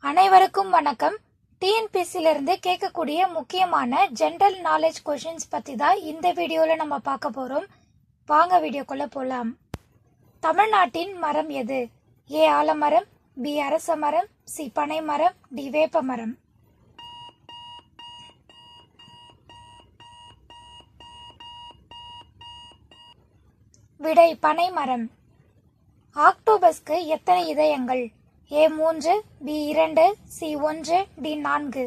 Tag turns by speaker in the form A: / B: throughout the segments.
A: அனைவருக்கும் வணக்கம். டிஎன்பிஎஸ்சிலிருந்து கேட்கக்கூடிய முக்கியமான ஜென்ரல் நாலேஜ் கொஷின்ஸ் பற்றி தான் இந்த வீடியோவில் நம்ம பார்க்க போகிறோம். வாங்க வீடியோக்குள்ளே போகலாம். தமிழ்நாட்டின் மரம் எது? ஏ ஆலமரம், பி அரச மரம், சி பனை மரம், டி வேப்ப மரம். விடை பனை மரம். ஆக்டோபஸ்க்கு எத்தனை இதயங்கள்? A 3, B 2, C 1, D 4.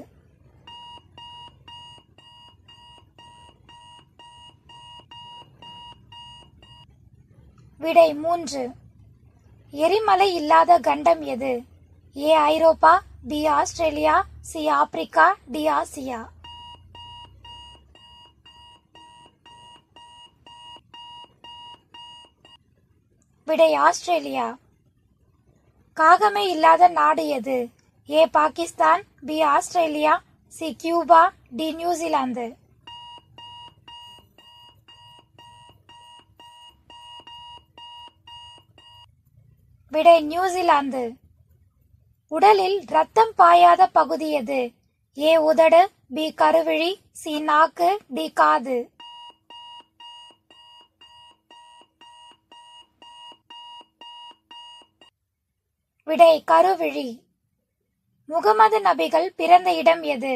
A: விடை 3. எரிமலை இல்லாத கண்டம் எது? ஏ ஐரோப்பா, B Australia, C Africa, D Asia. விடை ஆஸ்திரேலியா. காகமே இல்லாத நாடு எது? A Pakistan, B Australia, C Cuba, D New Zealand. விடை நியூசிலாந்து. உடலில் ரத்தம் பாயாத பகுதி எது? ஏ உதடு, பி கருவிழி, சி நாக்கு, டி காது. விடை கருவிழி. முகமது நபிகள் பிறந்த இடம் எது?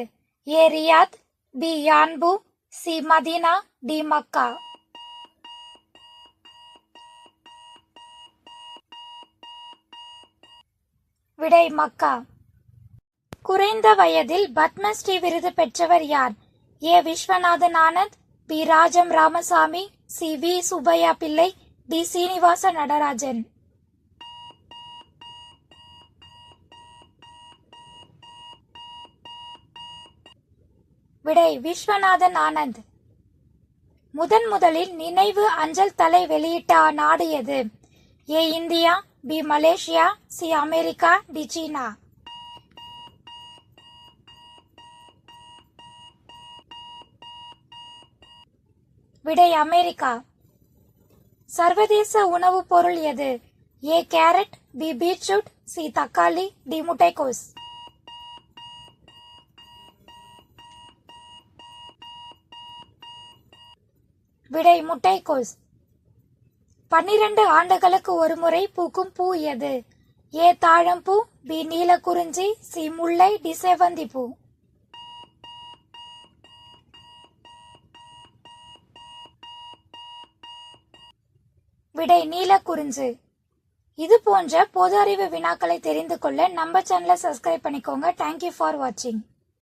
A: A Riyadh, B Yanbu, C Medina, D Makkah. விடை மக்கா. குறைந்த வயதில் பத்மஸ்ரீ விருது பெற்றவர் யார்? A Viswanathan Anand, B Rajam Ramasamy, C V Subbaiah Pillai, D Srinivasa Natarajan. விடை விஸ்வநாதன் ஆனந்த். முதலில் நினைவு அஞ்சல் தலை வெளியிட்ட நாடு எது? A India, B Malaysia, C America, D சீனா. விடை அமெரிக்கா. சர்வதேச உணவுப் பொருள் எது? A carrot, B beetroot, C தக்காளி, டி முட்டைக்கோஸ். விடை முட்டைக்கோஸ். 12 ஆண்டுகளுக்கு ஒருமுறை பூக்கும் பூ எது? ஏ தாழம்பூ, பி நீலக்குறிஞ்சி, சி முல்லை, டி செவ்வந்தி பூ. விடை நீலக்குறிஞ்சி. இது போன்ற பொது அறிவு வினாக்களை தெரிந்து கொள்ள நம்ம சேனலை சப்ஸ்கிரைப் பண்ணிக்கோங்க. தேங்க்யூ ஃபார் வாட்சிங்.